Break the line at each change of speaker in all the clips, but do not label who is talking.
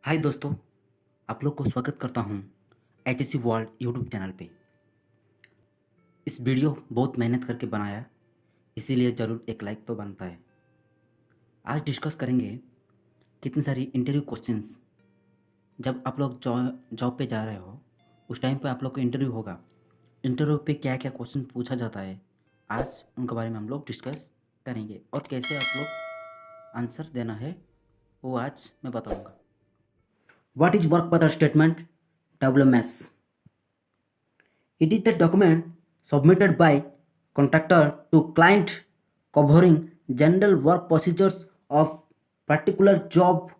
हाय दोस्तों, आप लोग को स्वागत करता हूँ HSC वर्ल्ड यूट्यूब चैनल पे। इस वीडियो बहुत मेहनत करके बनाया, इसीलिए ज़रूर एक लाइक तो बनता है। आज डिस्कस करेंगे कितनी सारी इंटरव्यू क्वेश्चंस। जब आप लोग जॉब पे जा रहे हो, उस टाइम पे आप लोग को इंटरव्यू होगा। इंटरव्यू पे क्या क्या क्वेश्चन पूछा जाता है, आज उनके बारे में हम लोग डिस्कस करेंगे और कैसे आप लोग आंसर देना है वो आज मैं बताऊँगा। What is work path statement? WMS. It is the document submitted by contractor to client covering general work procedures of particular job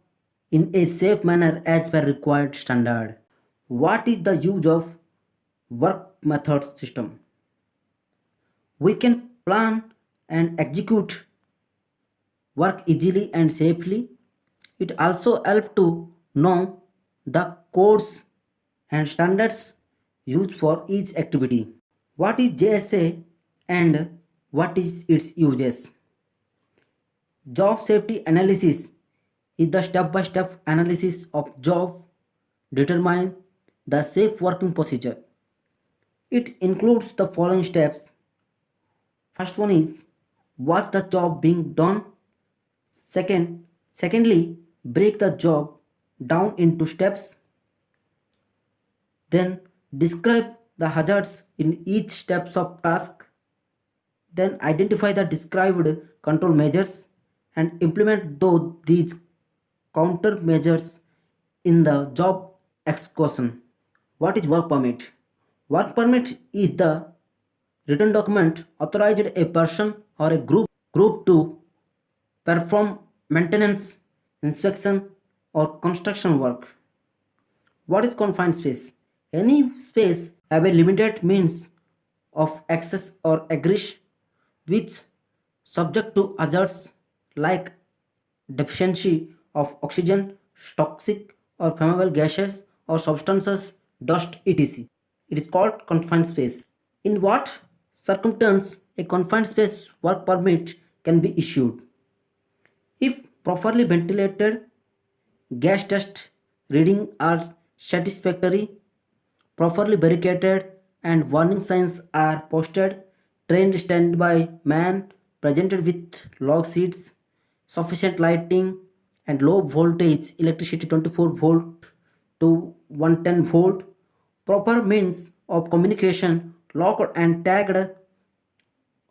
in a safe manner as per required standard. What is the use of work method system? We can plan and execute work easily and safely. It also helps to know the codes and standards used for each activity. What is JSA and what is its uses? Job safety analysis is the step-by-step analysis of job determine the safe working procedure. It includes the following steps. First one is watch the job being done. Secondly, break the job down into steps. Then describe the hazards in each steps of task. Then identify the described control measures and implement these countermeasures in the job execution. What is work permit? Work permit is the written document authorized a person or a group to perform maintenance, inspection, or construction work. What is confined space? Any space have a limited means of access or egress which subject to hazards like deficiency of oxygen, toxic or flammable gases or substances, dust, etc. It is called confined space. In what circumstance a confined space work permit can be issued? If properly ventilated, gas test reading are satisfactory, properly barricaded, and warning signs are posted, trained standby man presented with log seats, sufficient lighting, and low voltage electricity 24 volt to 110 volt, proper means of communication locked and tagged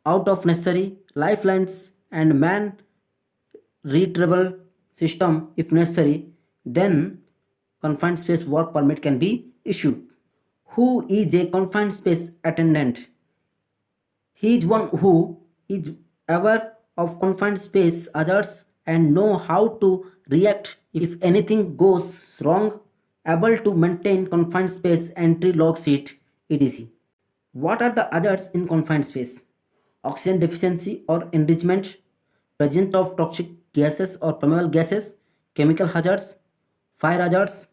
out of necessary lifelines and man retrievable system if necessary, then confined space work permit can be issued. Who is a confined space attendant? He is one who is aware of confined space hazards and know how to react if anything goes wrong, able to maintain confined space entry log sheet, etc. What are the hazards in confined space? Oxygen deficiency or enrichment, presence of toxic gases or flammable gases, chemical hazards, fire hazards,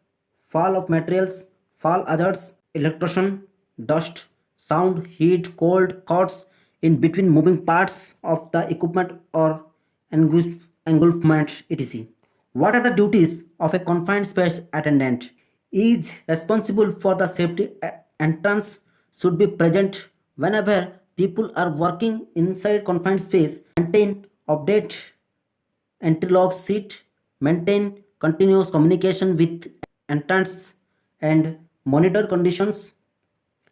fall of materials, fall hazards, electrocution, dust, sound, heat, cold, cuts in between moving parts of the equipment or engulfment, etc. What are the duties of a confined space attendant? Is responsible for the safety entrance should be present whenever people are working inside confined space, maintain, update entry log sheet, maintain continuous communication with entrants and monitor conditions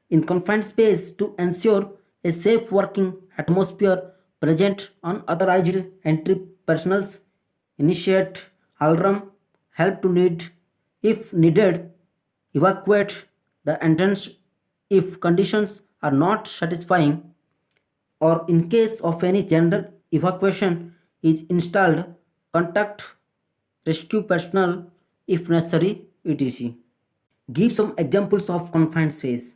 in confined space to ensure a safe working atmosphere. Present unauthorized entry personals, initiate alarm, help to need if needed, evacuate the entrance if conditions are not satisfying, or in case of any general evacuation is installed, contact rescue personnel if necessary, etc. Give some examples of confined space.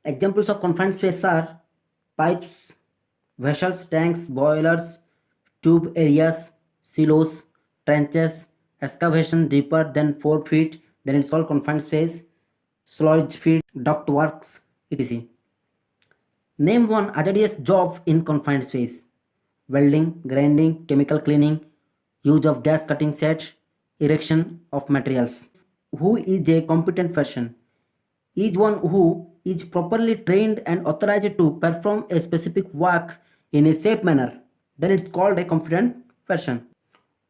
Examples of confined space are pipes, vessels, tanks, boilers, tube areas, silos, trenches, excavation deeper than 4 feet, then it's called confined space, sludge feed, duct works, etc. Name one hazardous job in confined space. Welding, grinding, chemical cleaning, use of gas cutting set, erection of materials. Who is a competent person? Is one who is properly trained and authorized to perform a specific work in a safe manner. Then it's called a competent person.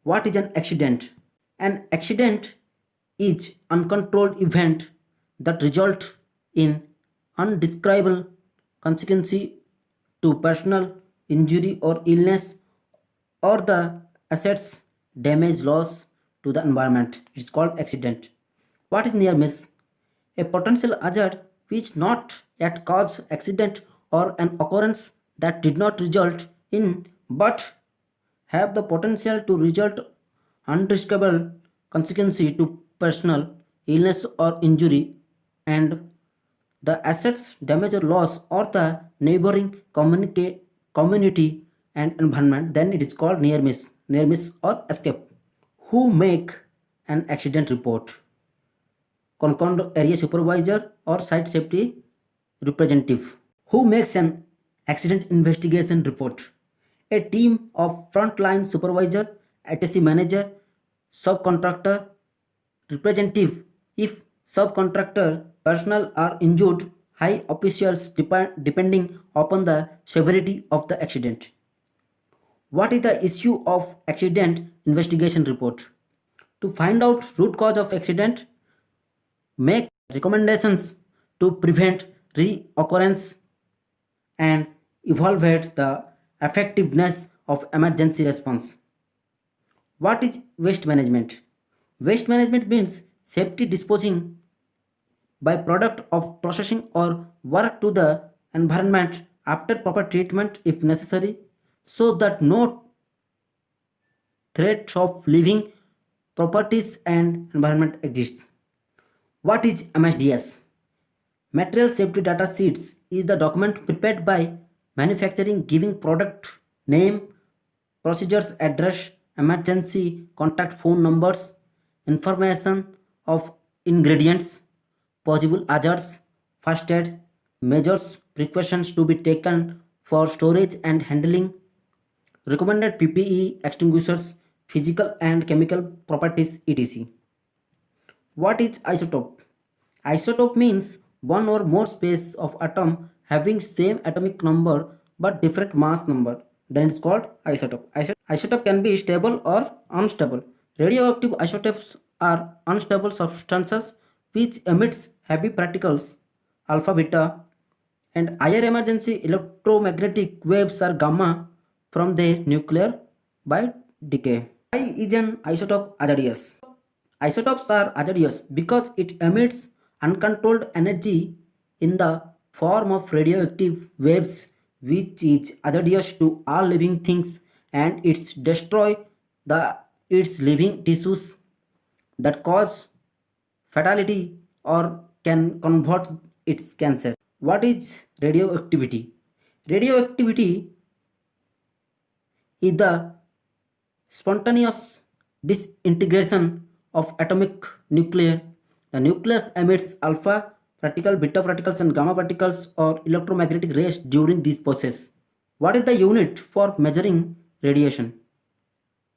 What is an accident? An accident is uncontrolled event that result in undescribable consequence to personal injury or illness or the assets damage loss to the environment. It's called accident. What is near miss? A potential hazard which not yet cause accident or an occurrence that did not result in but have the potential to result undescribable consequence to personal illness or injury and the assets damage or loss or the neighboring community and environment, then it is called near miss or escape. Who make an accident report? Concerned area supervisor or site safety representative. Who makes an accident investigation report? A team of frontline supervisor, HSE manager, subcontractor, representative. If subcontractor personnel are injured, high officials depending upon the severity of the accident. What is the issue of accident investigation report? To find out root cause of accident, make recommendations to prevent reoccurrence and evaluate the effectiveness of emergency response. What is waste management? Waste management means safety disposing by product of processing or work to the environment after proper treatment if necessary so that no threat of living properties and environment exists. What is MSDS? Material Safety Data Sheets is the document prepared by manufacturing giving product name, procedures, address, emergency contact phone numbers, information of ingredients, possible hazards, first aid, measures, precautions to be taken for storage and handling, recommended PPE extinguishers, physical and chemical properties, etc. What is isotope? Isotope means one or more space of atom having same atomic number but different mass number. Then it's called isotope. Isotope can be stable or unstable. Radioactive isotopes are unstable substances which emits heavy particles alpha beta and higher emergency electromagnetic waves are gamma from their nuclear by decay. Why is an isotope hazardous? Isotopes are hazardous because it emits uncontrolled energy in the form of radioactive waves which is hazardous to all living things and it's destroy the its living tissues that cause fatality or can convert its cancer. What is radioactivity? Radioactivity is the spontaneous disintegration of atomic nuclei. The nucleus emits alpha particle, beta particles, and gamma particles or electromagnetic rays during this process. What is the unit for measuring radiation?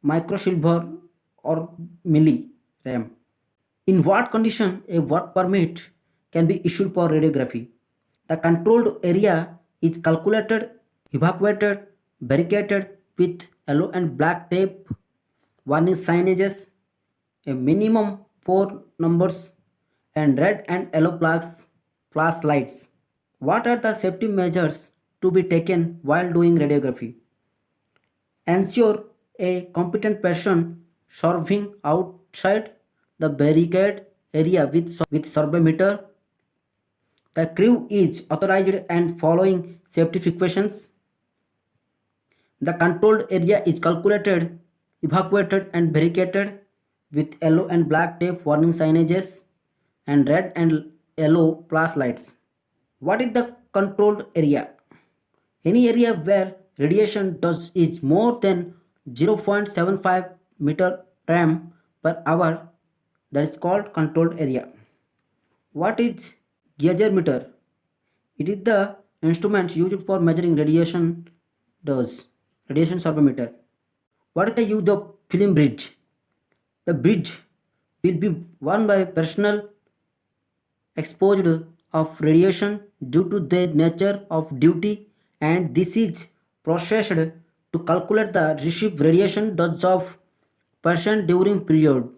Microsilver or millirem. In what condition a work permit can be issued for radiography? The controlled area is calculated, evacuated, barricaded with yellow and black tape, warning signages, a minimum 4 numbers, and red and yellow flash lights. What are the safety measures to be taken while doing radiography? Ensure a competent person serving outside the barricade area with survey meter. The crew is authorized and following safety precautions. The controlled area is calculated, evacuated and barricaded with yellow and black tape warning signages and red and yellow flash lights. What is the controlled area? Any area where radiation dose is more than 0.75 meter ram per hour, that is called controlled area. What is gauge meter? It is the instrument used for measuring radiation dose, radiation survey meter. What is the use of film bridge? The bridge will be worn by personnel exposed of radiation due to their nature of duty, and this is processed to calculate the received radiation dose of person during period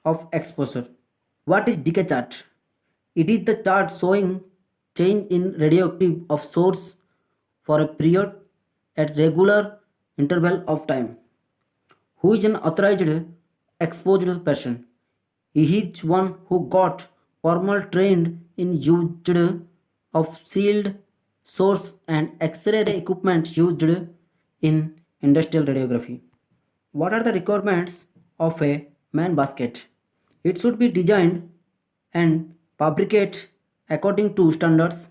of exposure. What is decay chart? It is the chart showing change in radioactive of source for a period at regular interval of time. Who is an authorized exposed person? He is one who got formal trained in used of sealed source and X-ray equipment used in industrial radiography. What are the requirements of a man basket? It should be designed and fabricated according to standards,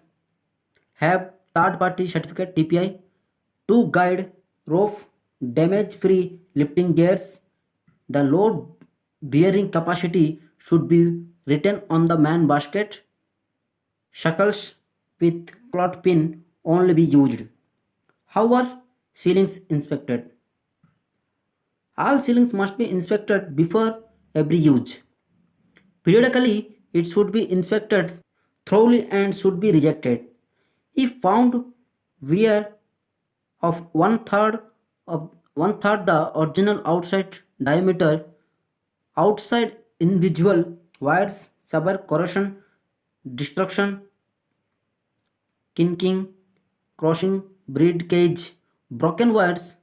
have third party certificate TPI, two guide rope, damage free lifting gears. The load bearing capacity should be written on the man basket. Shackles with cloth pin only be used. How are ceilings inspected? All ceilings must be inspected before every use. Periodically, it should be inspected thoroughly and should be rejected. If found wear of one third the original outside diameter, outside individual wires suffer corrosion, destruction, kinking, crossing, breed cage, broken wires,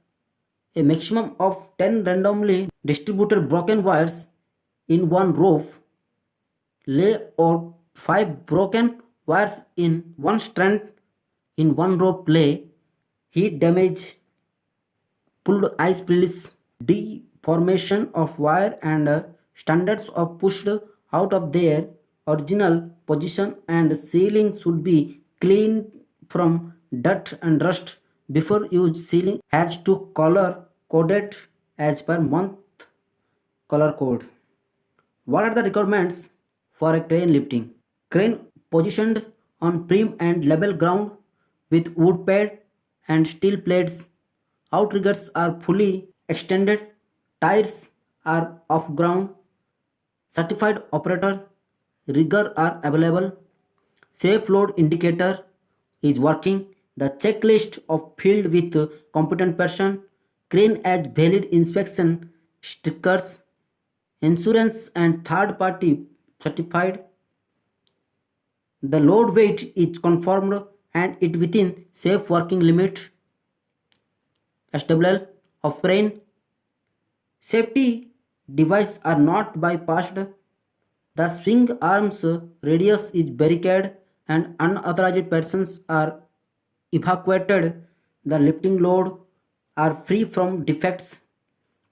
a maximum of 10 randomly distributed broken wires in one row lay or 5 broken wires in one strand in one rope lay, heat damage, pulled ice spills, deformation of wire and standards are pushed out of their original position, and ceiling should be cleaned from dirt and rust before use. Ceiling has to color coded as per month color code. What are the requirements for a crane lifting? Crane positioned on prim and level ground with wood pad and steel plates. Outriggers are fully extended. Tires are off ground. Certified operator rigger are available. Safe load indicator is working. The checklist of filled with competent person. Crane as valid inspection stickers. Insurance and third party certified. The load weight is confirmed and it within safe working limit. SWL of crane. Safety devices are not bypassed. The swing arms radius is barricaded and unauthorized persons are evacuated. The lifting load are free from defects.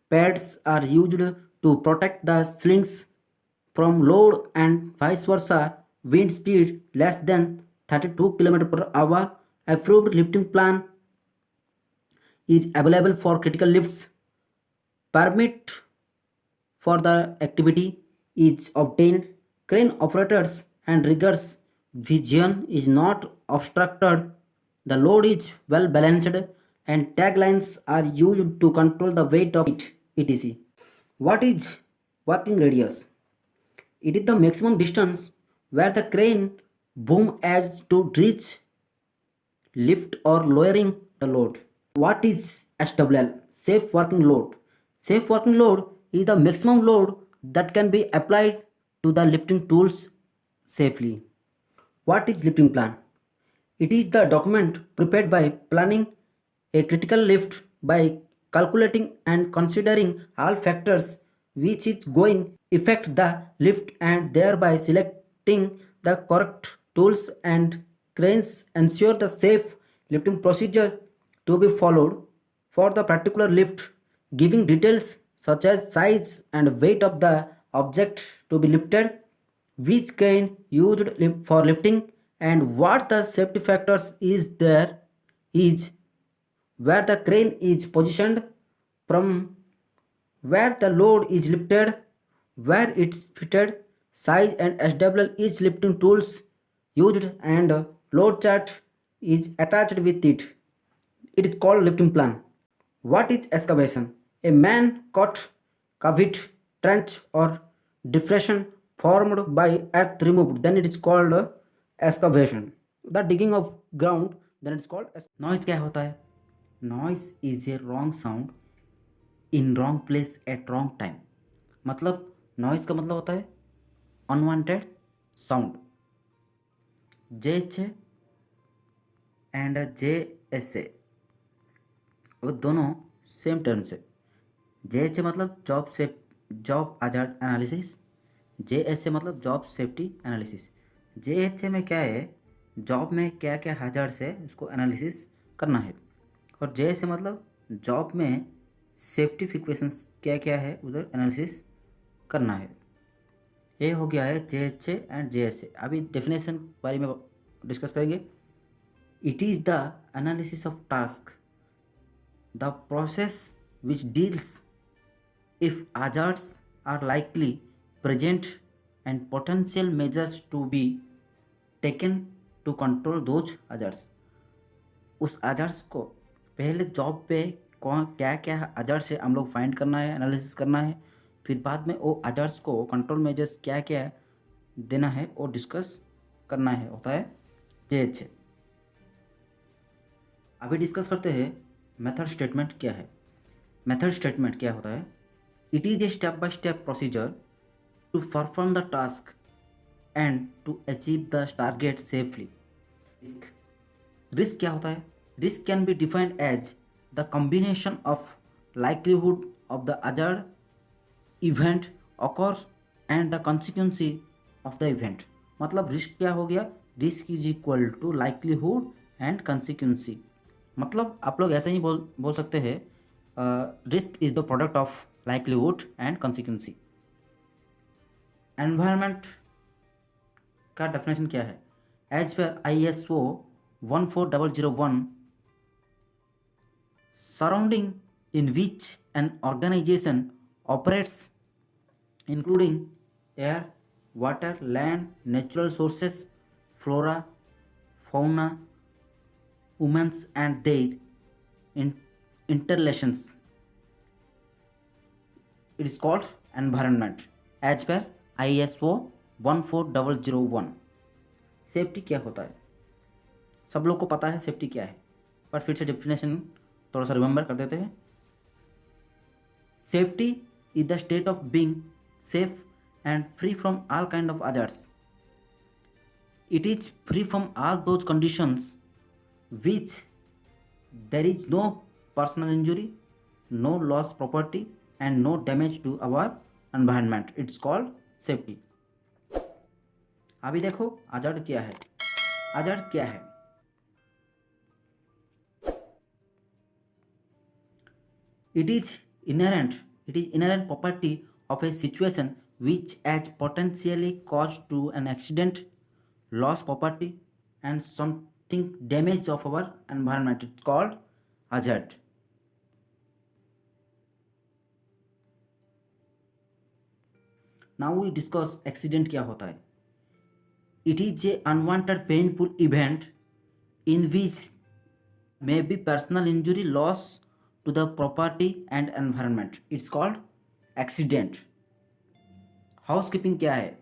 Pads are used to protect the slings from load and vice versa. Wind speed less than 32 km per hour. Approved lifting plan is available for critical lifts. Permit for the activity is obtained. Crane operators and riggers vision is not obstructed. The load is well balanced and taglines are used to control the weight of it, etc. What is working radius? It is the maximum distance where the crane boom has to reach lift or lowering the load. What is SWL? Safe working load. Safe working load is the maximum load that can be applied to the lifting tools safely. What is lifting plan? It is the document prepared by planning a critical lift by calculating and considering all factors which is going affect the lift and thereby selecting the correct tools and cranes ensure the safe lifting procedure to be followed for the particular lift, giving details such as size and weight of the object to be lifted, which crane used for lifting, and what the safety factors is there is where the crane is positioned, from where the load is lifted, where it's fitted, size and SWL each lifting tools used, and load chart is attached with it. It is called lifting plan. What is excavation? A man cut cavite trench or depression formed by earth removed, then it is called excavation. The digging of ground, then it is called noise. क्या होता है? Noise is a wrong sound in wrong place at wrong time. मतलब noise का मतलब होता है unwanted sound. JHA and JSA वो दोनों सेम टर्म्स है. JHA मतलब जॉब हजार्ड एनालिसिस, JSA मतलब जॉब सेफ्टी एनालिसिस. JHA में क्या है, जॉब में क्या क्या हजार्ड्स है उसको एनालिसिस करना है, और JSA मतलब जॉब में सेफ्टी प्रिकॉशंस क्या क्या है उधर एनालिसिस करना है. ये हो गया है JHA एंड JSA. अभी डेफिनेशन बारे में डिस्कस करेंगे. It is the analysis of task, the process which deals if hazards are likely present and potential measures to be taken to control those hazards. उस hazards को पहले job पे कौन क्या क्या hazards है हम लोग फाइंड करना है, एनालिसिस करना है, फिर बाद में वो hazards को कंट्रोल मेजर्स क्या क्या देना है वो डिस्कस करना है, होता है JHA. अभी डिस्कस करते हैं मेथड स्टेटमेंट क्या है. मेथड स्टेटमेंट क्या होता है? It is a step by step procedure to perform the task and to achieve the target safely. Risk क्या होता है? Risk can be defined as the combination of likelihood of the other event occur and the consequence of the event. मतलब risk क्या हो गया? Risk is equal to likelihood and consequence. मतलब आप लोग ऐसे ही बोल सकते हैं, risk is the product of likelihood and consequence. Environment का डेफिनेशन क्या है? As per ISO 14001, surrounding in which an organisation operates including air, water, land, natural sources, flora, fauna, humans and their interrelations. It is called environment as per ISO 14001. Safety क्या होता है? सब लोग को पता है सेफ्टी क्या है, पर फिर से डेफिनेशन थोड़ा सा रिमेंबर कर देते हैं. Safety is the state of being safe and free from all kind of hazards. It is free from all those conditions which there is no personal injury, no loss property and no damage to our environment. It's called safety. अभी देखो hazard क्या है. hazard क्या है? It is inherent property of a situation which has potentially caused to an accident, loss property and something damage of our environment. It's called hazard. Now we discuss accident क्या होता है. It is a unwanted painful event in which may be personal injury, loss to the property and environment. It's called accident. Housekeeping क्या है?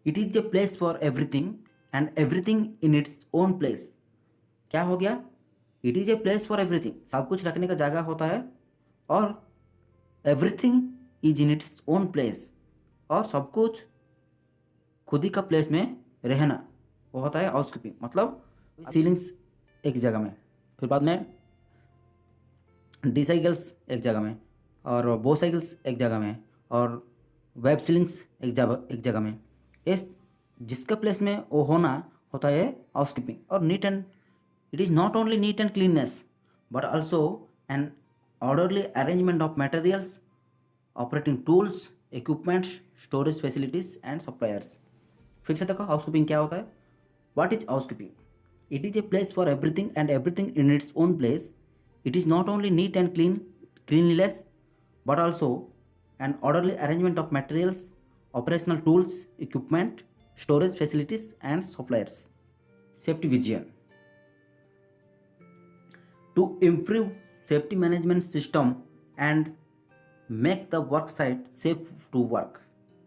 It is a place for everything and everything in its own place. क्या हो गया? It is a place for everything, सब कुछ रखने का जगह होता है, और everything is in its own place, और सब कुछ खुद ही का प्लेस में रहना, वो होता है हाउसकीपिंग. मतलब सीलिंग्स एक जगह में, फिर बाद में डी साइकिल्स एक जगह में, और बो साइकिल्स एक जगह में, और वेब सीलिंग्स एक जगह में. इस जिसका प्लेस में वो होना होता है हाउसकीपिंग. और neat and it is not only neat and cleanness but also an orderly arrangement of materials, operating tools, equipments, storage facilities and suppliers. फिर से देखो हाउसकीपिंग क्या होता है. What is housekeeping? It is a place for everything and everything in its own place. It is not only neat and cleanliness but also an orderly arrangement of materials, operational tools, equipment, storage facilities and suppliers. Safety vision. To improve safety management system and make the work site safe to work,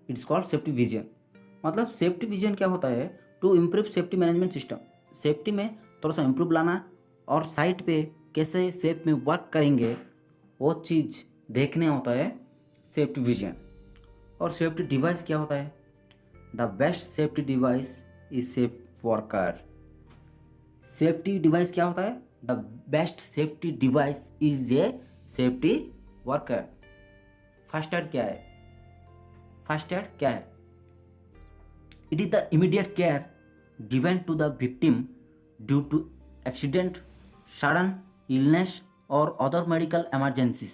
it's called safety vision. मतलब safety vision क्या होता है, to improve safety management system, safety में थोड़ा सा improve लाना और site पे कैसे सेफ में वर्क करेंगे वो चीज़ देखने होता है सेफ्टी विजन। और सेफ्टी डिवाइस क्या होता है, the best safety device is safe worker. Safety device क्या होता है, the best safety device is a safety worker. First aid क्या है, फर्स्ट एड क्या है, it is the immediate care given to the victim due to accident, sudden illness और other medical emergencies.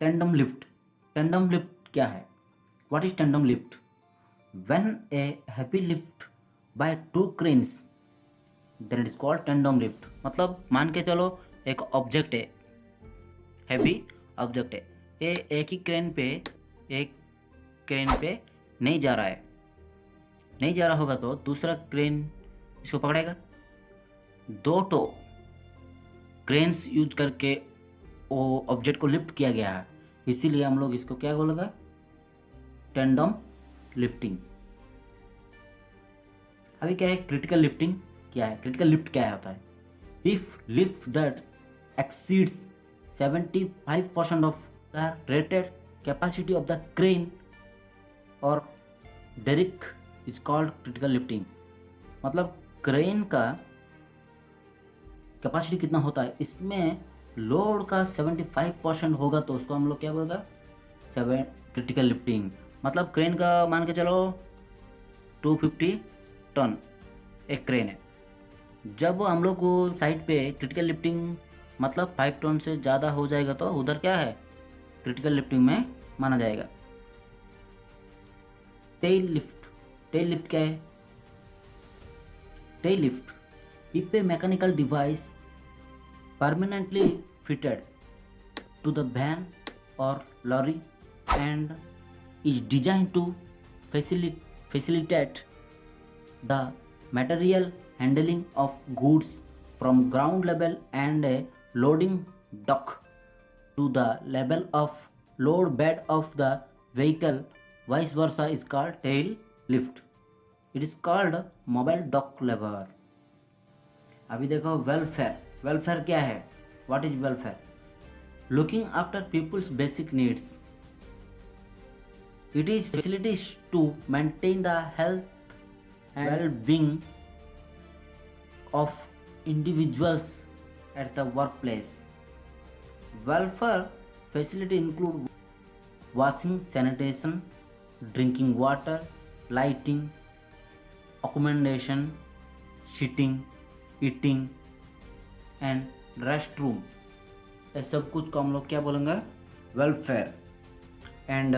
Tandem lift, tandem lift क्या है, what is tandem lift, when a heavy lift by two cranes then it is called tandem lift. मतलब मान के चलो एक object है, heavy object है, ये एक ही एक क्रेन पे नहीं जा रहा है, नहीं जा रहा होगा तो दूसरा क्रेन इसको पकड़ेगा। दो तो क्रेन्स यूज करके वो ऑब्जेक्ट को लिफ्ट किया गया है, इसीलिए हम लोग इसको क्या बोलेगा, टेंडम लिफ्टिंग। अभी क्या है क्रिटिकल लिफ्टिंग, क्या है क्रिटिकल लिफ्ट, क्या होता है, if lift that exceeds 75% of the rated capacity of the crane और derrick is called critical lifting. मतलब क्रेन का कैपेसिटी कितना होता है, इसमें लोड का 75% होगा तो उसको हम लोग क्या बोलेगा, क्रिटिकल लिफ्टिंग। मतलब क्रेन का मान के चलो 250 टन एक क्रेन है, जब हम लोग को साइड पे क्रिटिकल लिफ्टिंग मतलब 5 टन से ज़्यादा हो जाएगा तो उधर क्या है, क्रिटिकल लिफ्टिंग में माना जाएगा। टेल लिफ्ट, टेल लिफ्ट क्या है, tail lift if a mechanical device permanently fitted to the van or lorry and is designed to facilitate the material handling of goods from ground level and a loading dock to the level of load bed of the vehicle, vice versa, is called tail lift. It is called mobile dock lever. अभी देखो welfare, welfare क्या है, what is welfare, looking after people's basic needs, it is facilities to maintain the health and well being of individuals at the work place. Welfare facility include washing, sanitation, drinking water, lighting, accommodation, sitting, eating and rest room, ये सब कुछ को हम लोग क्या बोलेंगे, welfare. And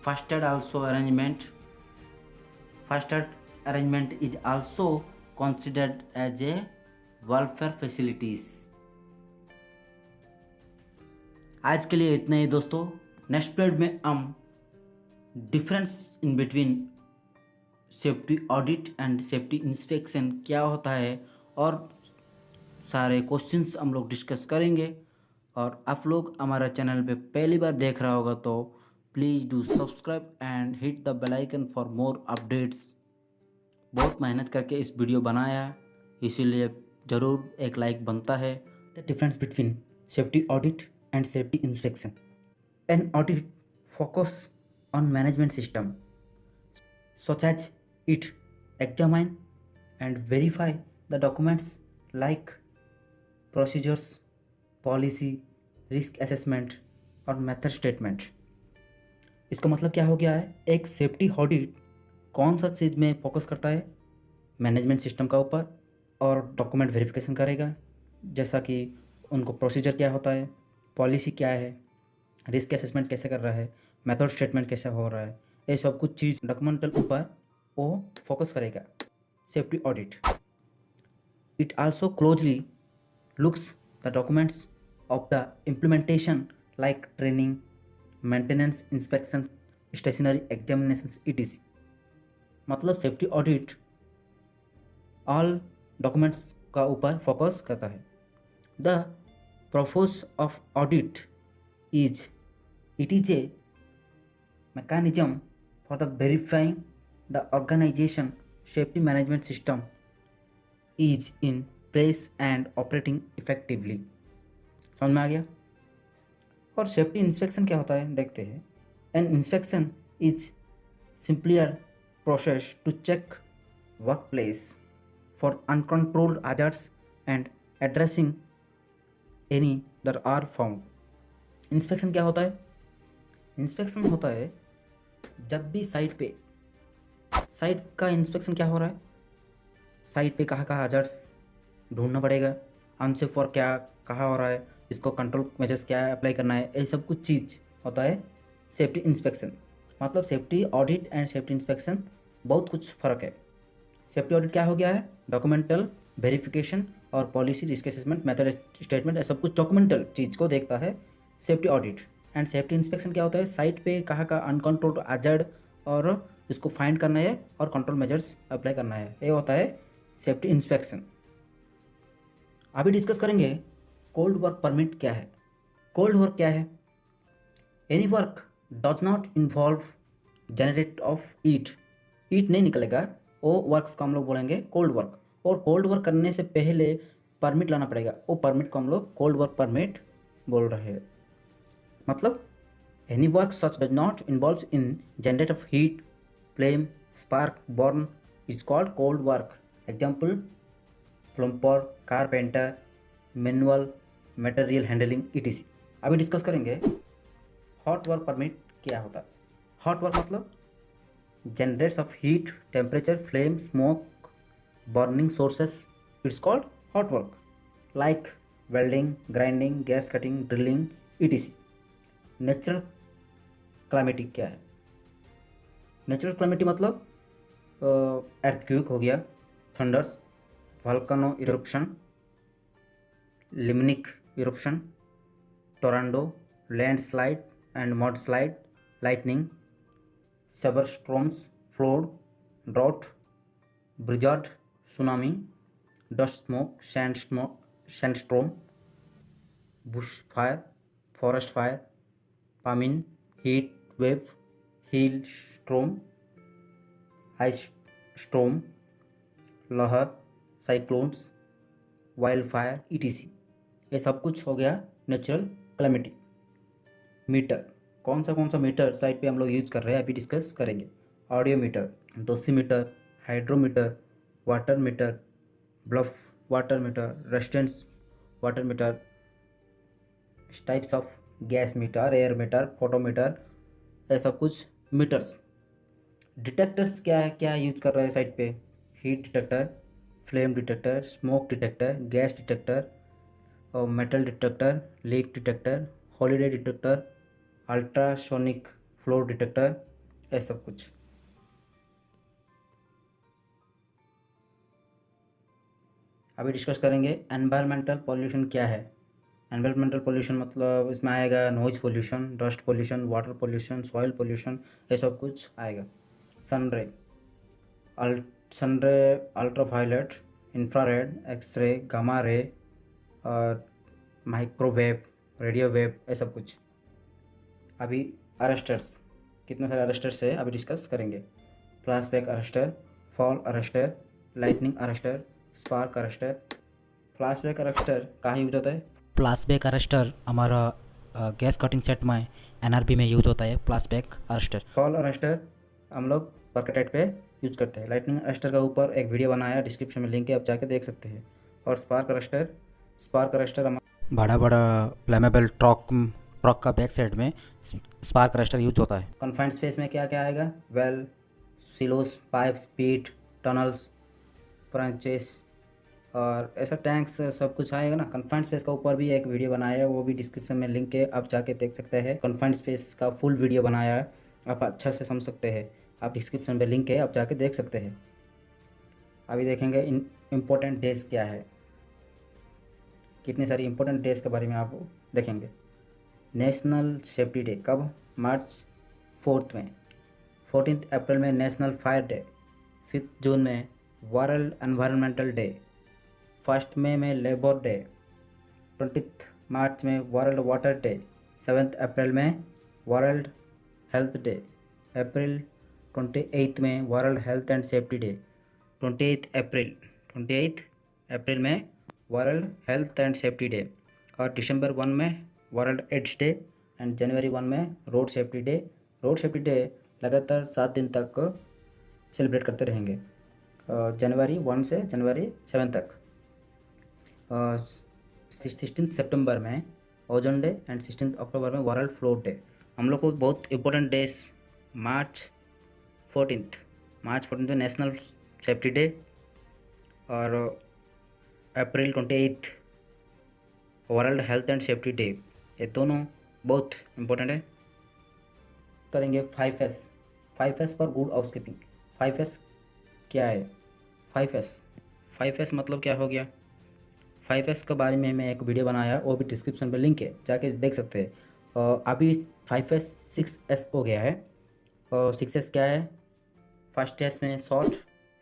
first aid also arrangement, first aid arrangement is also considered as a welfare facilities. आज के लिए इतना ही दोस्तों, नेक्स्ट पीरियड में हम difference in between safety audit and safety inspection क्या होता है और सारे क्वेश्चंस हम लोग डिस्कस करेंगे। और आप लोग हमारा चैनल पे पहली बार देख रहा होगा तो please do subscribe and hit the bell icon for more updates. बहुत मेहनत करके इस वीडियो बनाया, इसीलिए ज़रूर एक लाइक बनता है। The difference between safety audit and safety inspection, an audit focus on management system such as it examine and verify the documents like procedures, policy, risk assessment और मेथड स्टेटमेंट। इसका मतलब क्या हो गया है, एक सेफ्टी ऑडिट कौन सा चीज़ में फोकस करता है, मैनेजमेंट सिस्टम का ऊपर, और डॉक्यूमेंट वेरिफिकेशन करेगा, जैसा कि उनको प्रोसीजर क्या होता है, पॉलिसी क्या है, रिस्क असेसमेंट कैसे कर रहा है, मेथड स्टेटमेंट कैसे हो रहा है, ये सब कुछ चीज़ डॉक्यूमेंटल ऊपर वो फोकस करेगा safety audit. It also closely looks the documents of the implementation like training, maintenance, inspection, stationery examinations etc। मतलब सेफ्टी ऑडिट ऑल डॉक्यूमेंट्स का ऊपर फोकस करता है। The purpose of audit is It is a mechanism for the verifying the organization safety management system is in place and operating effectively. समझ में आ गया? और safety inspection क्या होता है देखते हैं. An inspection is simpler process to check work place for uncontrolled hazards and addressing any that are found. Inspection क्या होता है? इंस्पेक्शन होता है जब भी साइट का इंस्पेक्शन क्या हो रहा है, साइट पे कहाँ कहाँ hazards ढूंढना पड़ेगा, अनसेफ वर्क क्या कहाँ हो रहा है, इसको कंट्रोल मेजर्स क्या अप्लाई करना है, ये सब कुछ चीज़ होता है सेफ्टी इंस्पेक्शन. मतलब safety audit and safety inspection बहुत कुछ फ़र्क है. सेफ्टी ऑडिट क्या हो गया है? डॉक्यूमेंटल वेरिफिकेशन और policy risk assessment method statement, सब कुछ डॉक्यूमेंटल चीज़ को देखता है safety audit. And safety inspection क्या होता है? साइट पे कहाँ का अनकंट्रोल्ड hazard और इसको फाइंड करना है और कंट्रोल मेजर्स अप्लाई करना है, ये होता है सेफ्टी इंस्पेक्शन. अभी डिस्कस करेंगे कोल्ड वर्क परमिट क्या है. कोल्ड वर्क क्या है? Any work does not involve generate of heat नहीं निकलेगा, वो वर्क्स को हम लोग बोलेंगे कोल्ड वर्क. और कोल्ड वर्क करने से पहले परमिट लाना पड़ेगा, वो परमिट को हम लोग कोल्ड वर्क परमिट बोल रहे हैं. मतलब any work such does not involve in generate of heat, flame, spark, burn is called cold work. Example plumper, carpenter, manual, material handling etc. अभी डिस्कस करेंगे हॉट वर्क परमिट क्या होता है. Hot work मतलब generates of heat, temperature, flame, smoke, burning sources, it's called hot work like welding, grinding, gas cutting, drilling etc. Natural climatic क्या है? Natural क्लाइमेटी मतलब earthquake हो गया, thunder's, volcano eruption, limnic eruption, tornado, landslide and mudslide, lightning, severe storms, flood, drought, blizzard, tsunami, dust smoke, sandstorm, bush fire, forest fire, famine, heat wave, hail storm, ice storm, लहर, cyclones, wild fire etc. ये सब कुछ हो गया natural क्लाइमेटी. Metre, कौन सा metre site पे हम लोग यूज कर रहे हैं अभी डिस्कस करेंगे. Audio meter, dosimeter, hydrometer, water meter, bluff water meter, resistance water meter, types of gas meter, air meter, photometer, ये सब कुछ मीटर्स. डिटेक्टर्स क्या यूज कर रहे हैं साइट पे? Heat detector, flame detector, smoke detector, gas detector और metal detector, leak detector, holiday detector, ultrasonic flow detector, ये सब कुछ. अभी डिस्कस करेंगे एनवायरमेंटल पॉल्यूशन क्या है. एनवायरमेंटल पॉल्यूशन मतलब इसमें आएगा noise pollution, dust pollution, water pollution, soil pollution, ये सब कुछ आएगा. Sunray, ultraviolet, infrared, x-ray, gamma ray और माइक्रोवेव, रेडियो वेव, ये सब कुछ. अभी अरेस्टर्स, कितने सारे अरेस्टर्स है अभी डिस्कस करेंगे. Flashback arrester, fall arrester, lightning arrester, spark arrester. Flashback arrester कहाँ यूज होता है?
फ्लैशबैक अरेस्टर हमारा गैस कटिंग सेट में एनआरबी में यूज होता है. Flashback arrester.
फॉल अरेस्टर हम लोग परकेटाइट पे यूज करते हैं. लाइटनिंग अरेस्टर का ऊपर एक वीडियो बनाया है, डिस्क्रिप्शन में लिंक है, आप जाके देख सकते हैं. और स्पार्क अरेस्टर हम
बड़ा फ्लेमेबल ट्रक का बैक साइड में स्पार्क अरेस्टर यूज होता है.
कन्फाइंड स्पेस में क्या क्या आएगा? वेल, सिलोस, पाइप्स, पीट, टनल्स, ब्रांचेस और ऐसा टैंक्स सब कुछ आएगा ना. कन्फाइंड स्पेस का ऊपर भी एक वीडियो बनाया है, वो भी डिस्क्रिप्शन में लिंक है, आप जाके देख सकते हैं. कन्फाइंड स्पेस का फुल वीडियो बनाया है, आप अच्छा से समझ सकते हैं. आप डिस्क्रिप्शन में लिंक है, आप जाके देख सकते हैं. अभी देखेंगे इम्पोर्टेंट डेज क्या है. कितनी सारी इम्पोर्टेंट डेज के बारे में आप देखेंगे. नेशनल सेफ्टी डे कब? मार्च 4 में. 14 अप्रैल में नेशनल फायर डे. 5 जून में वर्ल्ड एनवायरमेंटल डे. 1 मई में लेबर डे. 20 मार्च में वर्ल्ड वाटर डे. 7 अप्रैल में वर्ल्ड हेल्थ डे, अप्रैल 28 में world health and safety day, 28 अप्रैल में world health and safety day, और दिसंबर 1 में वर्ल्ड एड्स डे, एंड जनवरी 1 में road safety day. Road safety day लगातार 7 दिन तक सेलिब्रेट करते रहेंगे, जनवरी 1 से जनवरी 7 तक। 16 सितंबर में ओजोन डे एंड 16 अक्टूबर में वर्ल्ड फ्लोर डे। हम लोग को बहुत इंपॉर्टेंट डेज मार्च 14 में नेशनल सेफ्टी डे, और अप्रैल 28 world health and safety day. ये दोनों बहुत इंपॉर्टेंट है। करेंगे 5S, 5S for good housekeeping. 5S क्या है? 5S मतलब क्या हो गया? 5S के बारे में मैं एक वीडियो बनाया, वो भी डिस्क्रिप्शन पे लिंक है, जाके देख सकते हैं। अभी 5S 6S हो गया है। और 6S क्या है? फर्स्ट एस में sort,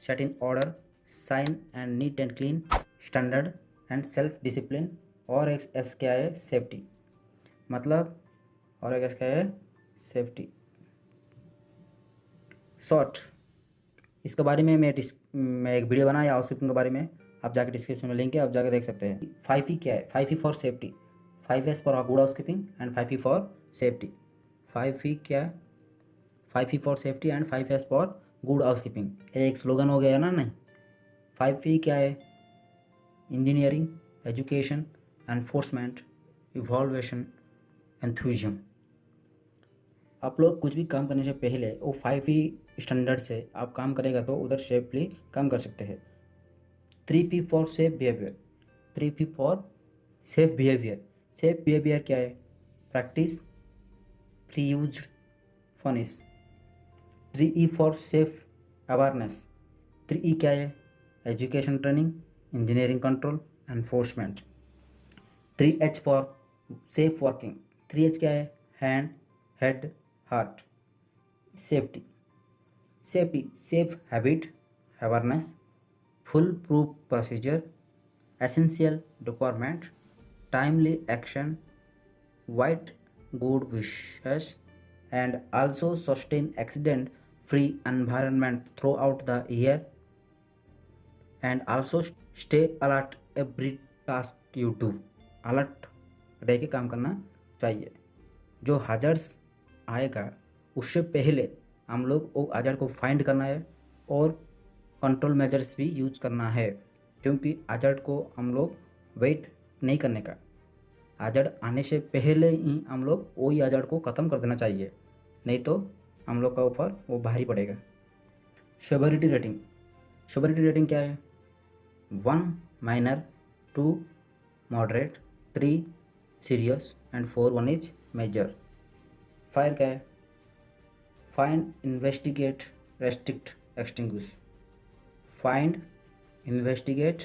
set in order, shine and neat and clean, standard and self discipline. और एक एस क्या है? सेफ्टी। मतलब और एक एस क्या है? सेफ्टी। शॉर्ट, इसके बारे में मैं एक वीडियो बनाया हाउसकीपिंग के बारे में, आप जाके डिस्क्रिप्शन में लिंक है, आप जाके देख सकते हैं। 5E क्या है? 5E for safety, 5S for good housekeeping and 5E for safety. 5E क्या है? 5E for safety and 5S for good housekeeping. एक स्लोगन हो गया ना? नहीं। 5E क्या है? Engineering, education, enforcement, evaluation, enthusiasm. आप लोग कुछ भी काम करने से पहले वो 5E स्टैंडर्ड से आप काम करेगा तो उधर सेफली काम कर सकते हैं। 3P for safe behaviour, 3P for safe behaviour. Safe behaviour क्या है? Practice, pre use, finish. 3E for safe awareness, 3E क्या है? Education training, engineering control, enforcement. 3H for safe working, 3H क्या है? Hand, head, heart. Safety, safe habit, awareness, full proof procedure, essential requirement, timely action, white good wishes, and also sustain accident free environment throughout the year, and also stay alert every task you do। Alert रह के काम करना चाहिए। जो hazards आएगा उससे पहले हम लोग वो hazard को फाइंड करना है और कंट्रोल मेजर्स भी यूज करना है, क्योंकि hazard को हम लोग वेट नहीं करने का। hazard आने से पहले ही हम लोग वही hazard को ख़त्म कर देना चाहिए, नहीं तो हम लोग का ऊपर वो भारी पड़ेगा। सेवरिटी रेटिंग, सेवरिटी रेटिंग क्या है? 1 minor, 2 moderate, 3 serious and 4 1 is major. Fire क्या है? Find, investigate, restrict, extinguish. Find, investigate,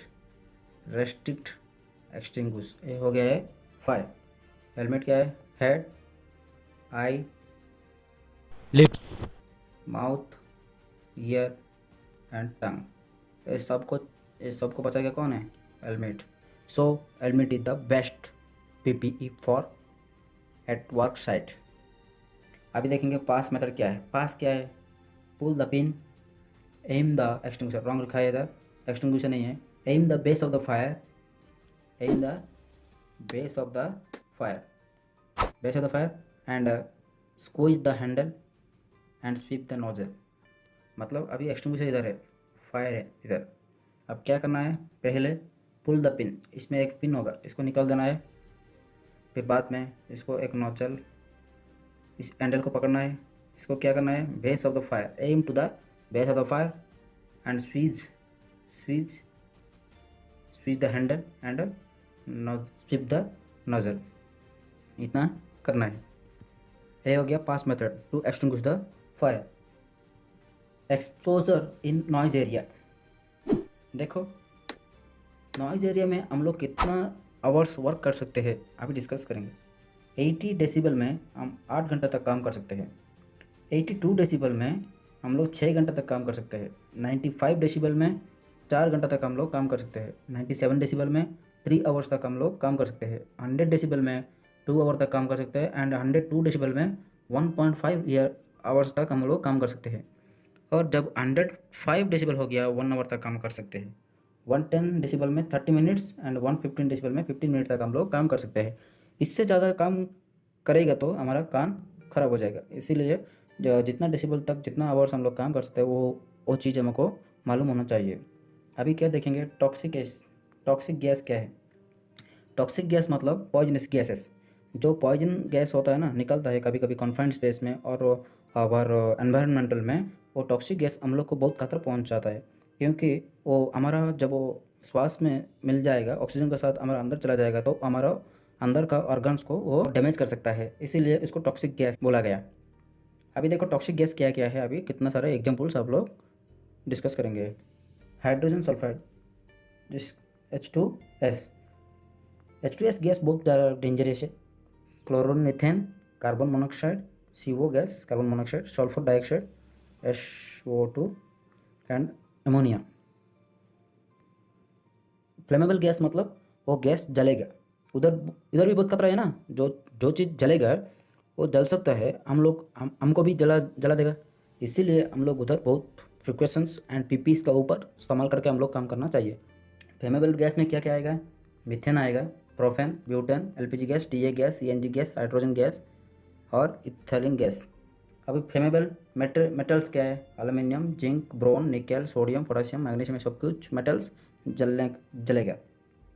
restrict, extinguish, ये हो गया है फायर। हेलमेट क्या है? Head, eye,
lips,
mouth, ear and tongue. ये सबको बचा के कौन है? Helmet. So helmet is the best PPE for at work site. अभी देखेंगे पास मेथड क्या है। पास क्या है? Pull the pin, am the extinguisher, wrong लिखा है इधर, एक्सटिंग्विशर नहीं है। Am the base of the fire, am the base of the fire, base of the fire, and squeeze the handle and sweep the nozzle. मतलब अभी extinguisher इधर है, fire है इधर। अब क्या करना है? पहले पुल द पिन, इसमें एक पिन होगा, इसको निकाल देना है। फिर बाद में इसको एक नोजल, इस हैंडल को पकड़ना है। इसको क्या करना है? Base of the fire, aim to the base of the fire and स्वीज the handle and sweep the nozzle. इतना करना है। ये हो गया PASS method to extinguish the fire. Exposure in noise area. देखो नॉइज एरिया में हम लोग कितना आवर्स वर्क कर सकते हैं अभी डिस्कस करेंगे। 80 डेसिबल में हम 8 घंटा तक काम कर सकते हैं। 82 डेसिबल में हम लोग 6 घंटा तक काम कर सकते हैं। 95 डेसिबल में 4 घंटा तक हम लोग काम कर सकते हैं। 97 डेसिबल में 3 आवर्स तक हम लोग काम कर सकते हैं। 100 डेसिबल में 2 आवर तक काम कर सकते हैं। एंड 102 डेसिबल में 1.5 ईयर आवर्स तक हम लोग काम कर सकते हैं। और जब 105 डेसिबल हो गया 1 आवर तक काम कर सकते हैं। 110 डेसिबल में 30 मिनट्स एंड 115 डेसिबल में 15 मिनट तक हम लोग काम कर सकते हैं। इससे ज़्यादा काम करेगा तो हमारा कान खराब हो जाएगा। इसीलिए जितना डेसिबल तक जितना आवर्स हम लोग काम कर सकते हैं वो चीज़ हमको मालूम होना चाहिए। अभी क्या देखेंगे, टॉक्सिक गैस क्या है। टॉक्सिक गैस मतलब पॉइजनस गैसेस। जो पॉइजन गैस होता है ना, निकलता है कभी कभी कॉन्फाइंड स्पेस में और और एनवायरमेंटल में, वो टॉक्सिक गैस हम लोग को बहुत खतरा पहुंचाता है। क्योंकि वो हमारा जब वो श्वास में मिल जाएगा, ऑक्सीजन के साथ हमारा अंदर चला जाएगा, तो हमारा अंदर का ऑर्गन्स को वो डैमेज कर सकता है। इसीलिए इसको टॉक्सिक गैस बोला गया। अभी देखो टॉक्सिक गैस क्या क्या है, अभी कितना सारे एग्जाम्पल्स आप लोग डिस्कस करेंगे। हाइड्रोजन सल्फाइड, जिस H2S। H2S गैस बहुत ज़्यादा डेंजरस है। Chloromethane, carbon monoxide, CO gas, carbon monoxide, sulphur dioxide, SO2 and ammonia. Flammable gas मतलब वो गैस जलेगा। उधर इधर भी बहुत खतरा है ना, जो चीज़ जलेगा वो जल सकता है, हमको भी जला जला देगा। इसीलिए हम लोग उधर बहुत प्रिकॉशंस एंड पीपीस का ऊपर इस्तेमाल करके हम लोग काम करना चाहिए। फ्लेमेबल गैस में क्या क्या आएगा, मीथेन आएगा, propane, butane, LPG gas, TA gas, CNG gas, hydrogen gas और इथेलिन गैस। अभी फ्लेमेबल मेटल्स क्या है, aluminium, zinc, boron, nickel, sodium, potassium, magnesium, ये सब कुछ मेटल्स जलेगा।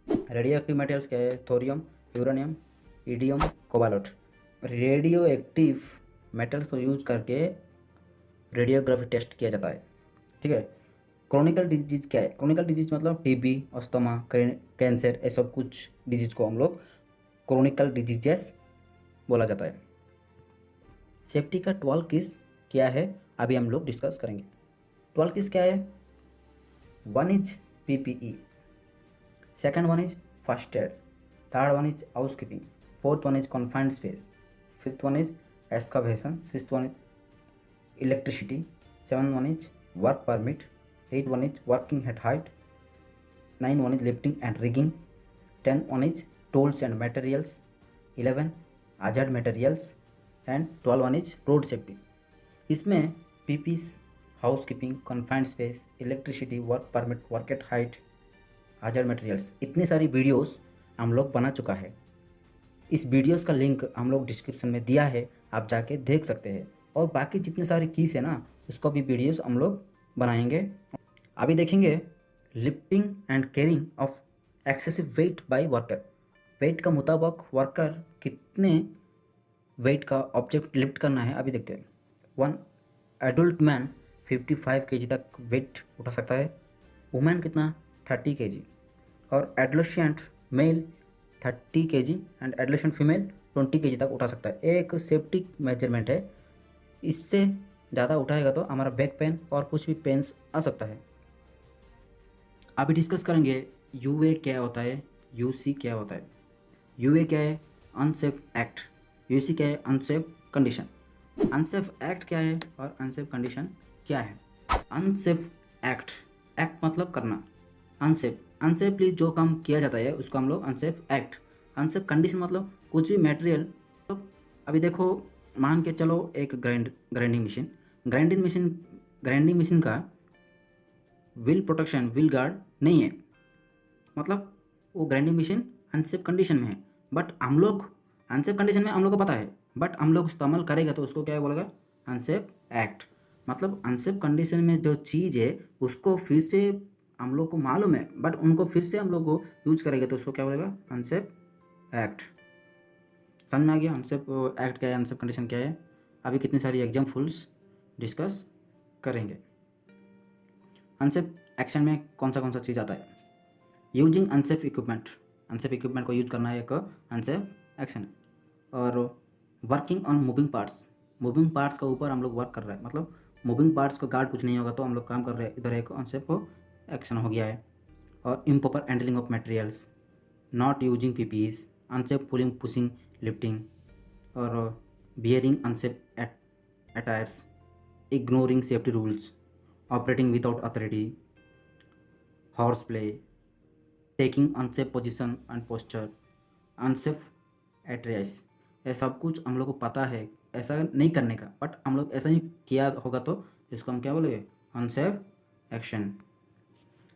रेडियो एक्टिव मेटल्स क्या है, thorium, uranium, idiom, cobalt. Radio active metals को यूज करके रेडियोग्राफी टेस्ट किया जाता है। ठीक है। क्रोनिकल डिजीज क्या है, क्रोनिकल डिजीज मतलब TB, अस्थमा, कैंसर, ये सब कुछ डिजीज को हम लोग क्रोनिकल डिजीजेस बोला जाता है। सेफ्टी का 12 किस क्या है, अभी हम लोग डिस्कस करेंगे। 12 किस क्या है, 1 is PPE, second one is first aid, third one is house keeping, fourth one is confined space, fifth one is excavation, sixth one is electricity, seven one is work permit, 8 one is working at height, 9 one is lifting and rigging, 10 one is tools and materials, 11 hazard materials and 12 one is road safety। इसमें PPs, house keeping, confined space, electricity, work permit, work at height, hazard materials, इतनी सारी videos हम लोग बना चुका है। इस videos का लिंक हम लोग डिस्क्रिप्शन में दिया है, आप जाके देख सकते हैं। और बाकी जितने सारे कीस है ना, उसका भी वीडियोस हम लोग बनाएंगे। अभी देखेंगे lifting and carrying of excessive weight by worker. Weight का मुताबिक वर्कर कितने वेट का ऑब्जेक्ट लिफ्ट करना है, अभी देखते हैं। वन एडल्ट मैन 55 kg तक वेट उठा सकता है। वुमेन कितना, 30 kg। और adolescent male 30 kg and adolescent female 20 kg तक उठा सकता है। एक सेफ्टी मेजरमेंट है, इससे ज़्यादा उठाएगा तो हमारा बैक पेन और कुछ भी पेन्स आ सकता है। अभी डिस्कस करेंगे UA क्या होता है, UC क्या होता है। UA क्या है, अनसेफ एक्ट। UC क्या है, अनसेफ कंडीशन। अनसेफ एक्ट क्या है और अनसेफ कंडीशन क्या है। अनसेफ एक्ट, एक्ट मतलब करना, अनसेफली जो काम किया जाता है उसको हम लोग अनसेफ एक्ट। अनसेफ कंडीशन मतलब कुछ भी मटेरियल, तो अभी देखो मान के चलो एक ग्राइंडिंग मशीन का व्हील प्रोटेक्शन, व्हील गार्ड नहीं है, मतलब वो ग्राइंडिंग मशीन अनसेफ कंडीशन में है। बट हम लोग अनसेफ कंडीशन में हम लोग को पता है, बट हम लोग इस्तेमाल करेगा तो उसको क्या बोलेगा, अनसेफ एक्ट। मतलब अनसेफ कंडीशन में जो चीज़ है उसको फिर से हम लोग को मालूम है, बट उनको फिर से हम लोग को यूज करेगा तो उसको क्या बोलेगा, अनसेफ एक्ट। समझ में आ गया अनसेफ एक्ट क्या है, अनसेफ कंडीशन क्या है। अभी कितनी सारी एग्जाम्पल्स डिस्कस करेंगे। अनसेफ एक्शन में कौन सा चीज़ आता है, यूजिंग अनसेफ इक्विपमेंट को यूज करना है एक अनसेफ एक्शन है। और वर्किंग ऑन मूविंग पार्ट्स का ऊपर हम लोग वर्क कर रहे हैं, मतलब मूविंग पार्ट्स को गार्ड कुछ नहीं होगा तो हम लोग काम कर रहे हैं, इधर एक अनसेफ एक्शन हो गया है। और improper handling of materials, not using PPEs, unsafe pulling, pushing, lifting. और bearing unsafe attires, ignoring safety rules, operating without authority, horseplay, taking unsafe position and posture, unsafe address. ये सब कुछ हम लोग को पता है ऐसा नहीं करने का, बट हम लोग ऐसा ही किया होगा तो इसको हम क्या बोलेंगे, अनसेफ एक्शन।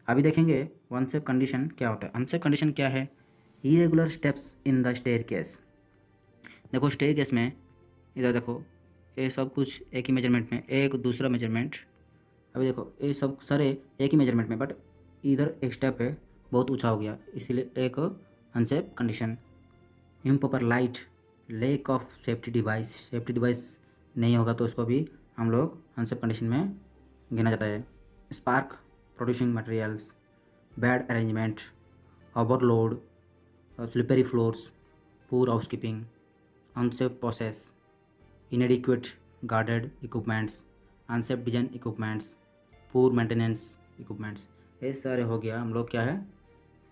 अभी देखेंगे अनसेफ कंडीशन क्या होता है। अनसेफ कंडीशन क्या है, irregular steps in the staircase. देखो स्टेयरकेस में इधर देखो, ये सब कुछ एक ही मेजरमेंट में, एक दूसरा मेजरमेंट। अभी देखो ये सब सारे एक ही मेजरमेंट में, बट इधर एक स्टेप है बहुत ऊंचा हो गया, इसीलिए एक unsafe condition. Improper light, lack of safety device, safety device नहीं होगा तो उसको भी हम लोग अनसेफ कंडीशन में गिना जाता है। Spark producing materials, bad arrangement, overload, slippery floors, poor housekeeping, unsafe process, inadequate guarded equipments, unsafe design equipments, poor maintenance equipments, ये सारे हो गया हम लोग क्या है,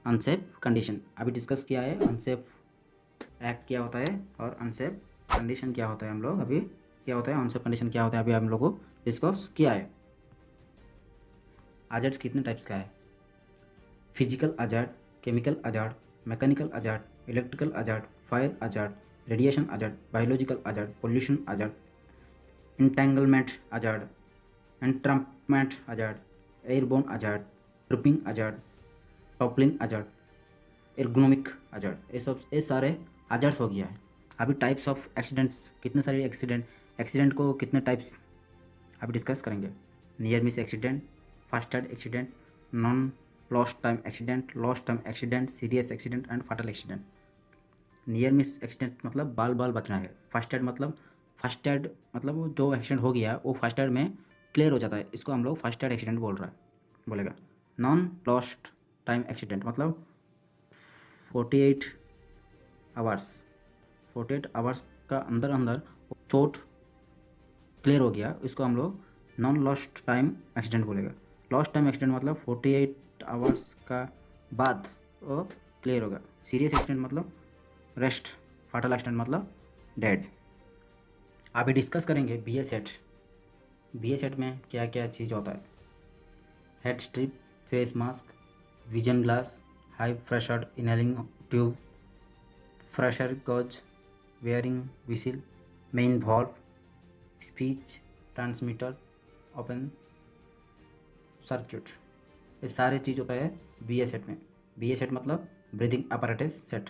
अनसेफ कंडीशन। अभी डिस्कस किया है अनसेफ एक्ट क्या होता है और अनसेफ कंडीशन क्या होता है। हम लोग अभी क्या होता है, अनसेफ कंडीशन क्या होता है, अभी हम लोग को डिस्कस किया है। आजार्ड्स कितने टाइप्स का है, physical hazard, chemical hazard, mechanical hazard, electrical hazard, fire hazard, radiation hazard, biological hazard, pollution hazard, entanglement hazard, entrapment hazard, airborne hazard, tripping hazard, toppling hazard, ergonomic hazard, ये सारे आजार्ड्स हो गया है। अभी टाइप्स ऑफ एक्सीडेंट्स, कितने सारे accident को कितने टाइप्स अभी डिस्कस करेंगे। Near miss accident, first aid accident, non lost time accident, serious accident and fatal accident. Near miss accident मतलब बाल बाल बचना है। फर्स्ट एड मतलब वो जो एक्सीडेंट हो गया वो फर्स्ट एड में क्लियर हो जाता है, इसको हम लोग फर्स्ट एड एक्सीडेंट बोलेगा। नॉन लॉस्ट टाइम एक्सीडेंट मतलब 48 आवर्स का अंदर चोट क्लियर हो गया, इसको हम लोग नॉन लॉस्ट टाइम एक्सीडेंट बोलेगा। लॉस्ट टाइम एक्सीडेंट मतलब 48 आवर्स का बाद वो क्लियर होगा। सीरियस एक्सीडेंट मतलब रेस्ट, फाटल एक्सीडेंट मतलब डेड। अभी डिस्कस करेंगे बी ए सेट में क्या क्या चीज़ होता है। Head strip, face mask, vision glass, high pressure inhaling tube, pressure gauge, wearing whistle, main valve, speech transmitter, open circuit, ये सारे चीज़ होता है बी ए सेट में। बी ए सेट मतलब breathing apparatus set.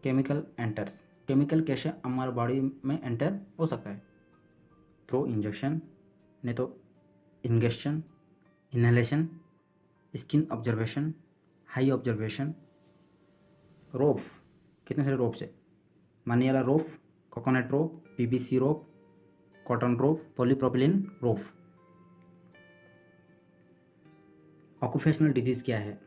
Chemical enters, chemical कैसे हमारे body में एंटर हो सकता है, थ्रू इंजेक्शन, नहीं तो ingestion, inhalation, skin observation, high observation, rope, कितने सारे रोप से, मनी वाला rope, coconut rope, PVC rope, cotton rope, polypropylene rope. Occupational disease क्या है,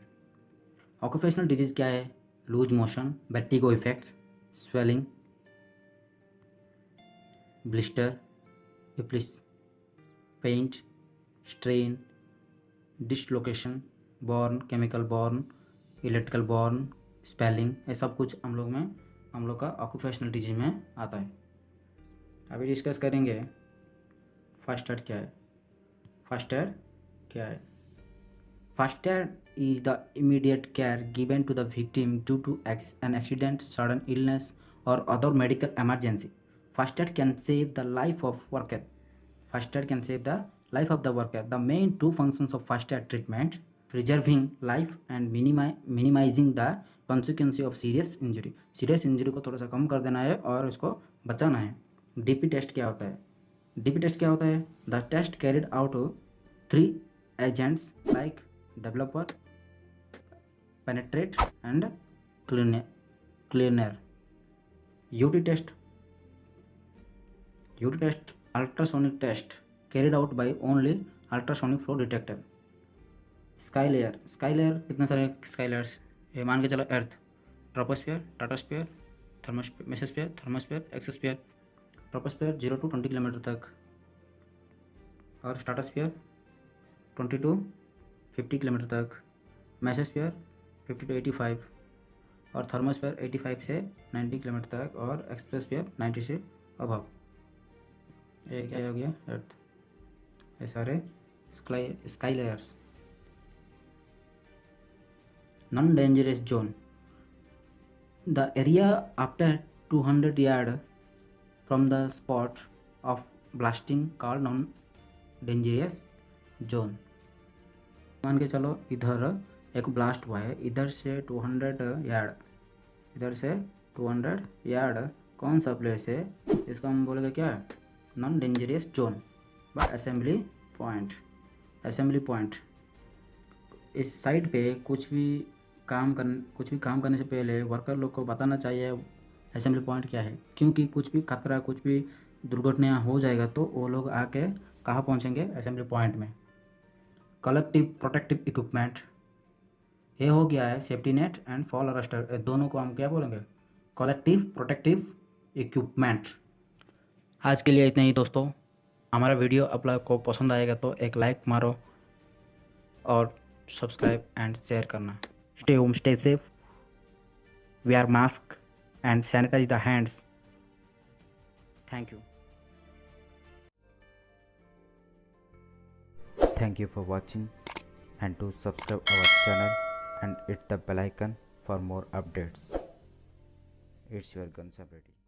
ऑक्यूपेशनल डिजीज़ क्या है, loose motion, vertigo effects, swelling, blister, हिप्लिस, pain, strain, dislocation, burn, chemical burn, electrical burn, spelling, ये सब कुछ हम लोग का ऑक्यूपेशनल डिजीज में आता है। अभी डिस्कस करेंगे फर्स्ट एड क्या है। फर्स्ट एड क्या है, first add is the immediate care given to the victim due to an accident, sudden illness, or other medical emergency. First aid can save the life of worker. First aid can save the life of the worker. The main two functions of first aid treatment: preserving life and minimizing the consequence of serious injury. Serious injury को थोड़ा सा कम कर देना है और उसको बचाना है। डीपी टेस्ट क्या होता है, डीपी टेस्ट क्या होता है, the test carried out 3 agents like developer, penetrate and cleaner. UT test, ultrasonic test carried out by only ultrasonic flow detector. Sky layer, कितने सारे स्काई लेयर्स, ये मान के चलो earth, troposphere, stratosphere, mesosphere, thermosphere, exosphere. Troposphere 0 to 20 kilometre तक और stratosphere 20 to 50 kilometre तक, mesosphere 50 to 85 और थर्मोस्फीयर 85 से 90 किलोमीटर तक और एक्सोस्फीयर 90 से अबव। ये क्या हो गया, अर्थ। ये सारे sky layers. Non dangerous zone, the area after 200 yard from the spot of blasting called non dangerous zone. मान के चलो इधर एक ब्लास्ट हुआ है, इधर से 200 यार्ड, इधर से 200 यार्ड कौन सा प्लेस है, इसको हम बोलेंगे क्या, नॉन डेंजरियस जोन व असेंबली पॉइंट। असेंबली पॉइंट इस साइड पे कुछ भी काम करने से पहले वर्कर लोग को बताना चाहिए असेंबली पॉइंट क्या है, क्योंकि कुछ भी खतरा, कुछ भी दुर्घटना हो जाएगा तो वो लोग आके कहाँ पहुँचेंगे, असेंबली पॉइंट में। कलेक्टिव प्रोटेक्टिव इक्विपमेंट, ये हो गया है safety net and fall arrester, दोनों को हम क्या बोलेंगे, कलेक्टिव प्रोटेक्टिव इक्विपमेंट। आज के लिए इतना ही दोस्तों। हमारा वीडियो आप लोग को पसंद आएगा तो एक लाइक मारो और सब्सक्राइब एंड शेयर करना। Stay home, stay safe, wear mask and sanitize the hands. Thank you.
Thank you for watching, and to subscribe our channel and hit the bell icon for more updates. It's your Gansab Reddy.